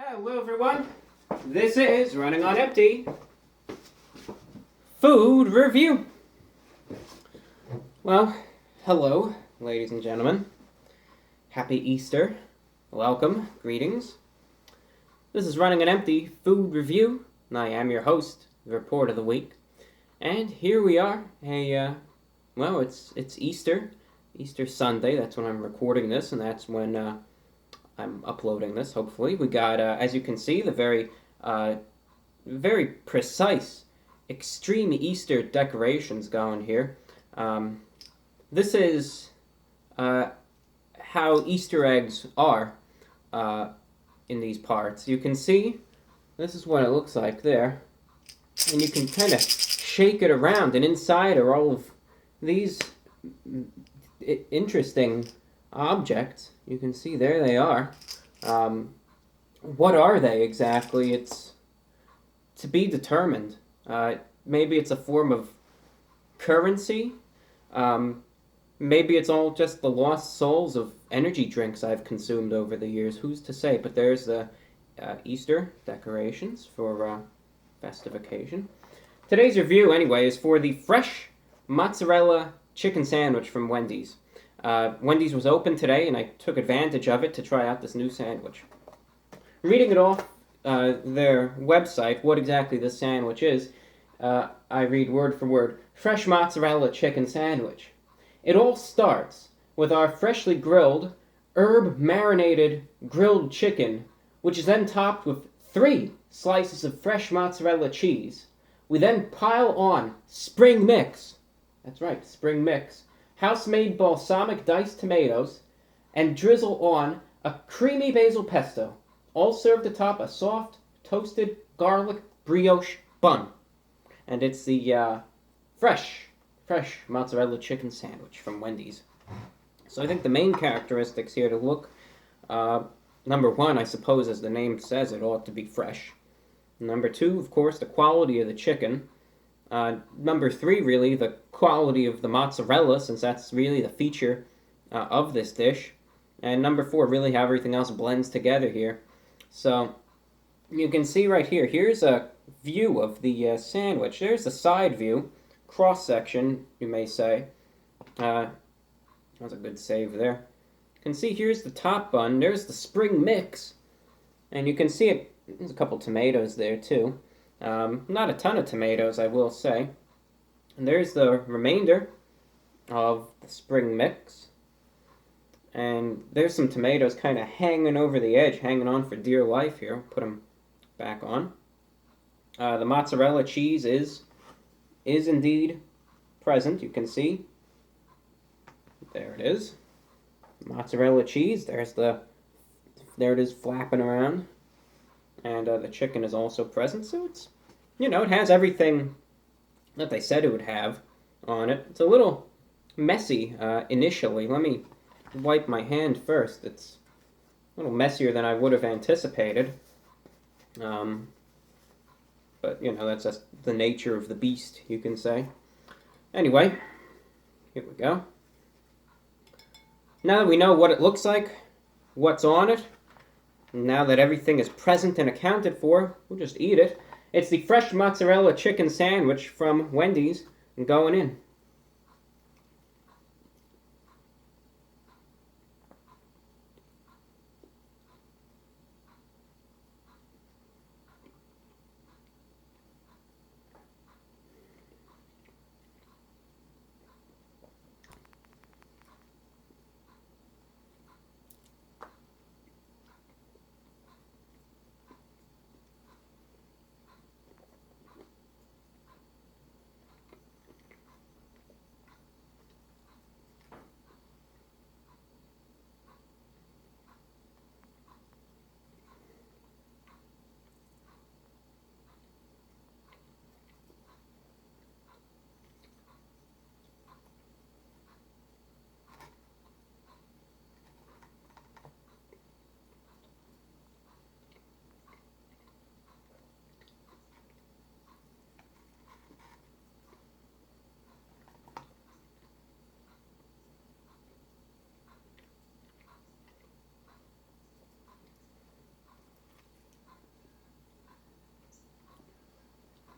Hello everyone, this is Running on Empty Food Review. Well, hello ladies and gentlemen. Happy Easter. Welcome. Greetings. This is Running on Empty Food Review, and I am your host, the Report of the Week. And here we are, it's Easter. Easter Sunday, that's when I'm recording this, and that's when I'm uploading this, hopefully. We got, as you can see, the very precise, extreme Easter decorations going here. This is how Easter eggs are in these parts. You can see, this is what it looks like there. And you can kind of shake it around, and inside are all of these interesting objects. You can see there they are. What are they exactly? It's to be determined. Maybe it's a form of currency. Maybe it's all just the lost souls of energy drinks I've consumed over the years. Who's to say? But there's the Easter decorations for festive occasion. Today's review, anyway, is for the fresh mozzarella chicken sandwich from Wendy's. Wendy's was open today, and I took advantage of it to try out this new sandwich. Reading it off their website, what exactly this sandwich is, I read word for word, fresh mozzarella chicken sandwich. It all starts with our freshly grilled, herb-marinated grilled chicken, which is then topped with 3 slices of fresh mozzarella cheese. We then pile on spring mix. That's right, spring mix. House-made balsamic diced tomatoes, and drizzle on a creamy basil pesto, all served atop a soft, toasted garlic brioche bun. And it's the fresh mozzarella chicken sandwich from Wendy's. So I think the main characteristics here to look, number 1, I suppose, as the name says, it ought to be fresh. Number 2, of course, the quality of the chicken. Number 3, really, the quality of the mozzarella, since that's really the feature of this dish. And number 4, really how everything else blends together here. So, you can see right here, here's a view of the sandwich. There's the side view, cross-section, you may say. That's a good save there. You can see here's the top bun, there's the spring mix, and you can see it, there's a couple tomatoes there too. Not a ton of tomatoes, I will say. And there's the remainder of the spring mix. And there's some tomatoes kind of hanging over the edge, hanging on for dear life here. Put them back on. The mozzarella cheese is indeed present, you can see. There it is. Mozzarella cheese, there it is flapping around. And the chicken is also present, so it's, it has everything that they said it would have on it. It's a little messy initially. Let me wipe my hand first. It's a little messier than I would have anticipated. But, that's just the nature of the beast, you can say. Anyway, here we go. Now that we know what it looks like, what's on it, now that everything is present and accounted for, we'll just eat it. It's the fresh mozzarella chicken sandwich from Wendy's, and going in.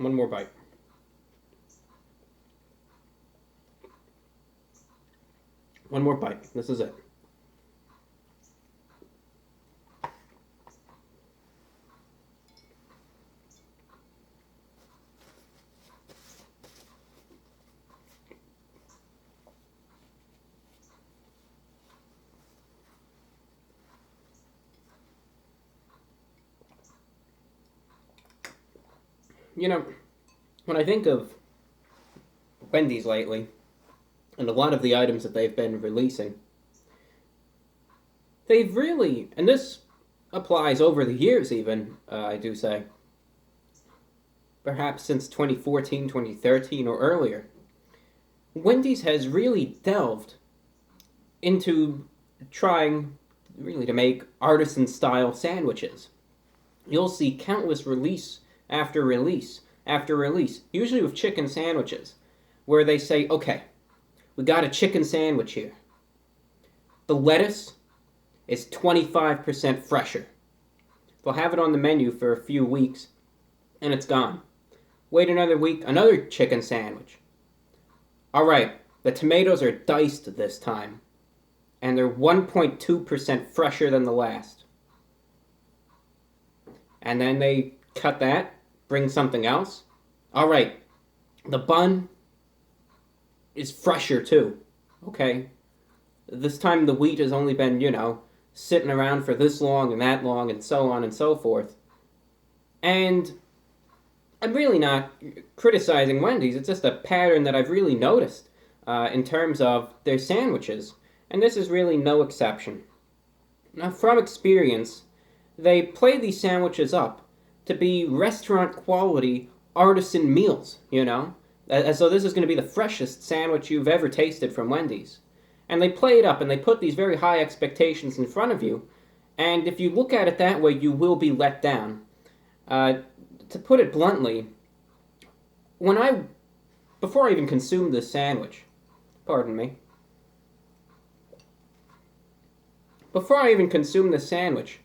One more bite. One more bite. This is it. You know, when I think of Wendy's lately, and a lot of the items that they've been releasing, they've really, and this applies over the years even, I do say, perhaps since 2014, 2013, or earlier, Wendy's has really delved into trying really to make artisan-style sandwiches. You'll see countless release after release after release, usually with chicken sandwiches, where they say, okay, we got a chicken sandwich here. The lettuce is 25% fresher. They'll have it on the menu for a few weeks, and it's gone. Wait another week, another chicken sandwich. All right, the tomatoes are diced this time, and they're 1.2% fresher than the last. And then they cut that, bring something else. All right, the bun is fresher too. Okay, this time the wheat has only been, sitting around for this long and that long and so on and so forth. And I'm really not criticizing Wendy's. It's just a pattern that I've really noticed in terms of their sandwiches. And this is really no exception. Now, from experience, they play these sandwiches up to be restaurant quality artisan meals, as though this is going to be the freshest sandwich you've ever tasted from Wendy's. And they play it up and they put these very high expectations in front of you. And if you look at it that way, you will be let down. To put it bluntly, before I even consumed this sandwich, before I even consumed this sandwich,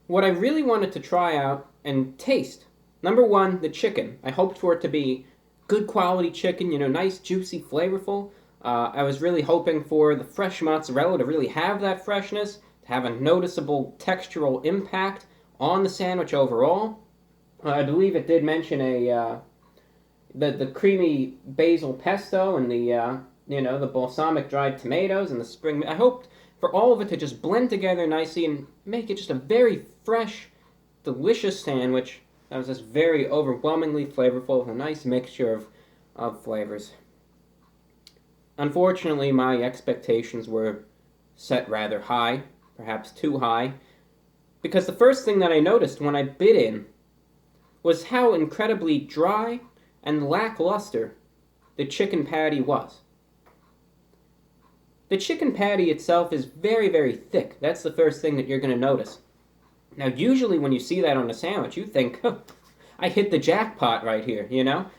what I really wanted to try out and taste, number one, the chicken. I hoped for it to be good quality chicken, nice, juicy, flavorful. I was really hoping for the fresh mozzarella to really have that freshness, to have a noticeable textural impact on the sandwich overall. I believe it did mention the creamy basil pesto and the balsamic dried tomatoes and the spring. I hoped for all of it to just blend together nicely and make it just a very fresh, delicious sandwich that was just very overwhelmingly flavorful with a nice mixture of flavors. Unfortunately, my expectations were set rather high, perhaps too high, because the first thing that I noticed when I bit in was how incredibly dry and lackluster the chicken patty was. The chicken patty itself is very, very thick. That's the first thing that you're going to notice. Now, usually when you see that on a sandwich, you think, I hit the jackpot right here,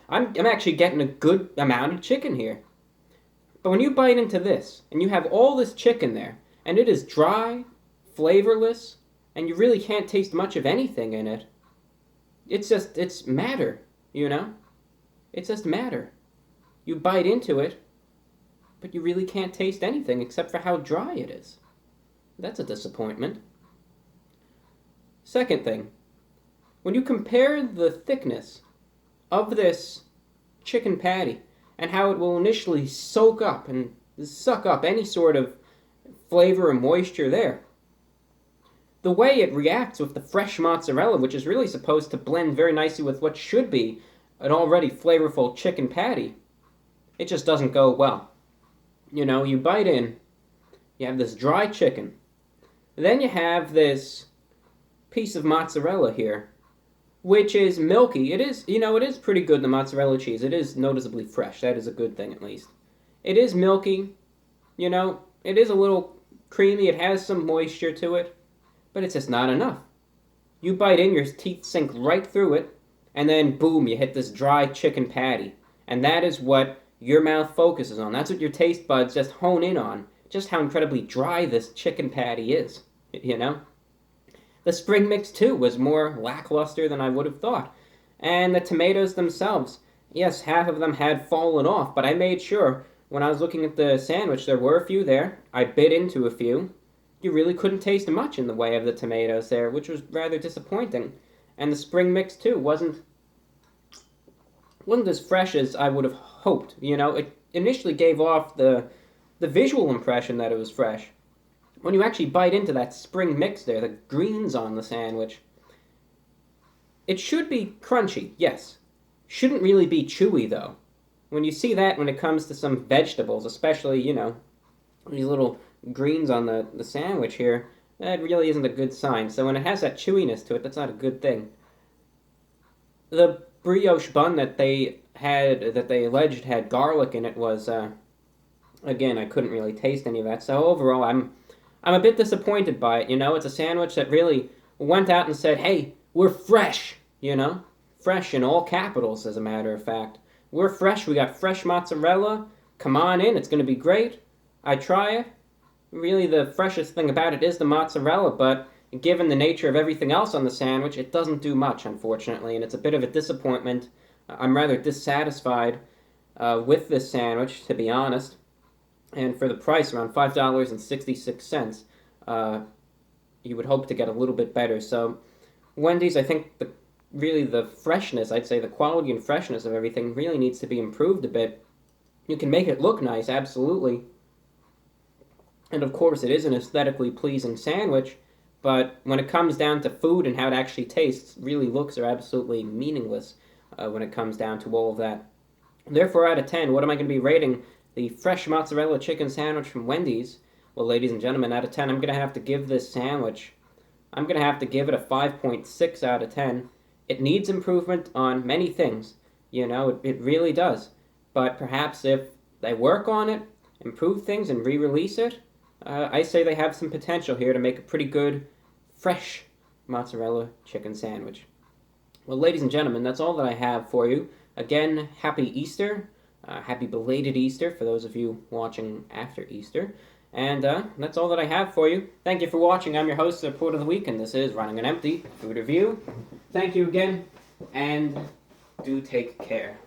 I'm actually getting a good amount of chicken here. But when you bite into this, and you have all this chicken there, and it is dry, flavorless, and you really can't taste much of anything in it, it's matter, It's just matter. You bite into it, but you really can't taste anything except for how dry it is. That's a disappointment. Second thing, when you compare the thickness of this chicken patty and how it will initially soak up and suck up any sort of flavor or moisture there, the way it reacts with the fresh mozzarella, which is really supposed to blend very nicely with what should be an already flavorful chicken patty, it just doesn't go well. You bite in, you have this dry chicken, then you have this piece of mozzarella here, which is milky. It is, it is pretty good, the mozzarella cheese. It is noticeably fresh. That is a good thing, at least. It is milky, it is a little creamy. It has some moisture to it, but it's just not enough. You bite in, your teeth sink right through it, and then boom, you hit this dry chicken patty. And that is what your mouth focuses on. That's what your taste buds just hone in on, just how incredibly dry this chicken patty is, The spring mix, too, was more lackluster than I would have thought. And the tomatoes themselves, yes, half of them had fallen off, but I made sure when I was looking at the sandwich there were a few there. I bit into a few. You really couldn't taste much in the way of the tomatoes there, which was rather disappointing. And the spring mix too wasn't as fresh as I would have hoped. It initially gave off the visual impression that it was fresh. When you actually bite into that spring mix there, the greens on the sandwich, it should be crunchy, yes. Shouldn't really be chewy though. When you see that when it comes to some vegetables, especially, these little greens on the sandwich here, that really isn't a good sign. So when it has that chewiness to it, that's not a good thing. The brioche bun that they alleged had garlic in it was, again, I couldn't really taste any of that. So overall, I'm a bit disappointed by it. It's a sandwich that really went out and said, hey, we're fresh, fresh in all capitals, as a matter of fact. We're fresh. We got fresh mozzarella. Come on in. It's going to be great. I try it. Really, the freshest thing about it is the mozzarella, but given the nature of everything else on the sandwich, it doesn't do much, unfortunately, and it's a bit of a disappointment. I'm rather dissatisfied with this sandwich, to be honest. And for the price, around $5.66, you would hope to get a little bit better. So, Wendy's, I think the freshness, I'd say the quality and freshness of everything really needs to be improved a bit. You can make it look nice, absolutely. And of course, it is an aesthetically pleasing sandwich, but when it comes down to food and how it actually tastes, really looks are absolutely meaningless when it comes down to all of that. Therefore, out of 10, what am I going to be rating the fresh mozzarella chicken sandwich from Wendy's? Well, ladies and gentlemen, out of 10, I'm going to have to give this sandwich, I'm going to have to give it a 5.6 out of 10. It needs improvement on many things, it really does. But perhaps if they work on it, improve things, and re-release it, I say they have some potential here to make a pretty good, fresh mozzarella chicken sandwich. Well, ladies and gentlemen, that's all that I have for you. Again, happy Easter. Happy belated Easter for those of you watching after Easter. And that's all that I have for you. Thank you for watching. I'm your host, the Report of the Week, and this is Running on Empty Food Review. Thank you again, and do take care.